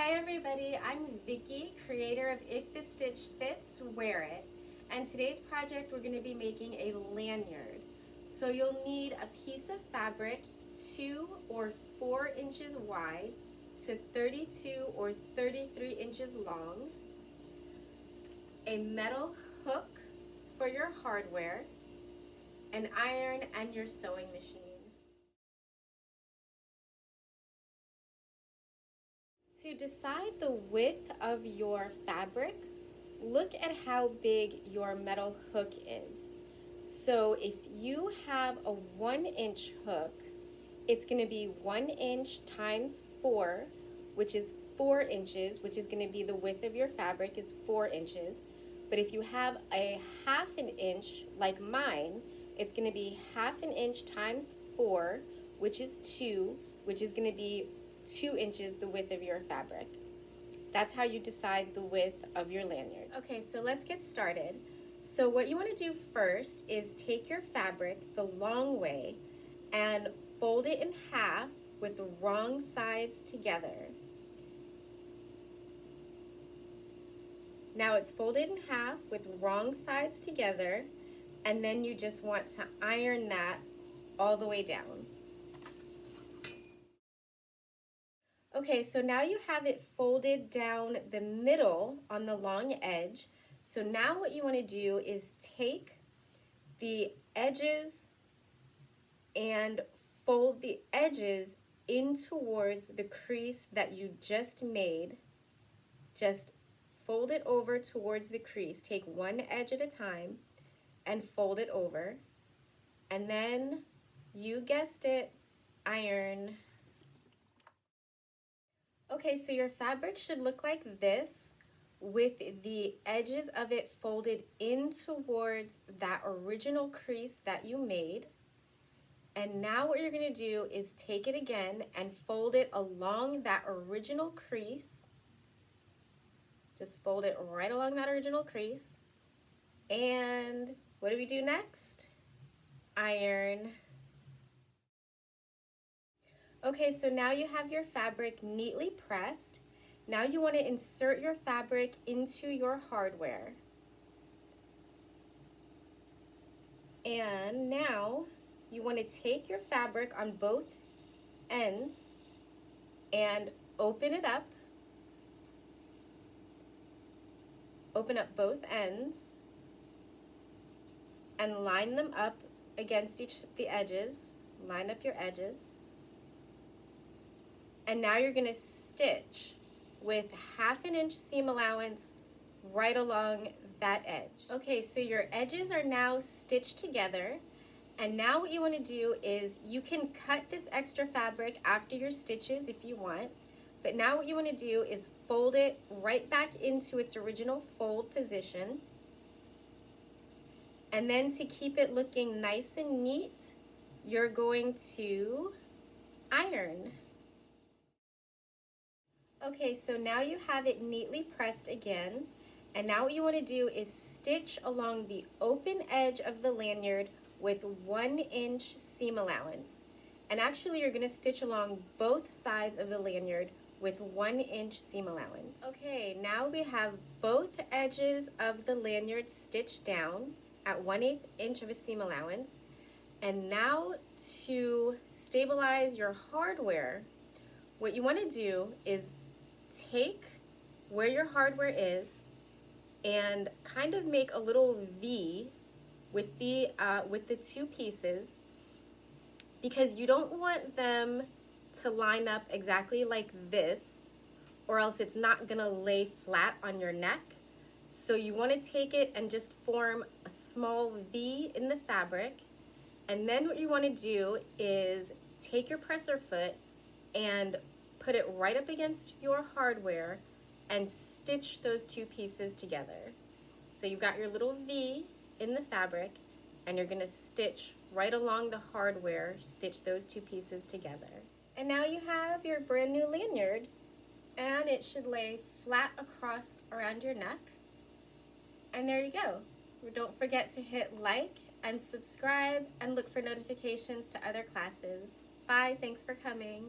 Hey everybody, I'm Vicky, creator of If the Stitch Fits, Wear It. And today's project we're going to be making a lanyard. So you'll need a piece of fabric 2 or 4 inches wide to 32 or 33 inches long, a metal hook for your hardware, an iron, and your sewing machine. To decide the width of your fabric, look at how big your metal hook is. So if you have a 1-inch hook, it's going to be 1 inch times 4, which is 4 inches, which is going to be the width of your fabric is 4 inches. But if you have a 1/2 inch like mine, it's going to be 1/2 inch times 4, which is 2, which is going to be 2 inches the width of your fabric. That's how you decide the width of your lanyard. Okay, so let's get started. So what you want to do first is take your fabric the long way and fold it in half with the wrong sides together. Now it's folded in half with wrong sides together, and then you just want to iron that all the way down. Okay, so now you have it folded down the middle on the long edge. So now what you want to do is take the edges and fold the edges in towards the crease that you just made. Just fold it over towards the crease. Take one edge at a time and fold it over. And then, you guessed it, iron. Okay, so your fabric should look like this with the edges of it folded in towards that original crease that you made. And now what you're going to do is take it again and fold it along that original crease. Just fold it right along that original crease. And what do we do next? Iron. Okay, so now you have your fabric neatly pressed. Now you want to insert your fabric into your hardware. And now you want to take your fabric on both ends and open it up. Open up both ends and line them up against the edges. Line up your edges. And now you're going to stitch with 1/2 inch seam allowance right along that edge. Okay, so your edges are now stitched together. And now what you want to do is you can cut this extra fabric after your stitches if you want. But now what you want to do is fold it right back into its original fold position. And then to keep it looking nice and neat, you're going to iron. Okay, so now you have it neatly pressed again. And now what you want to do is stitch along the open edge of the lanyard with 1 inch seam allowance. And actually you're going to stitch along both sides of the lanyard with 1 inch seam allowance. Okay, now we have both edges of the lanyard stitched down at 1/8 inch of a seam allowance. And now to stabilize your hardware, what you want to do is take where your hardware is and kind of make a little V with the two pieces, because you don't want them to line up exactly like this, or else it's not gonna lay flat on your neck. So you want to take it and just form a small V in the fabric. And then what you want to do is take your presser foot and put it right up against your hardware and stitch those two pieces together. So you've got your little V in the fabric, and you're going to stitch right along the hardware, stitch those two pieces together. And now you have your brand new lanyard, and it should lay flat across around your neck. And there you go. Don't forget to hit like and subscribe and look for notifications to other classes. Bye, thanks for coming.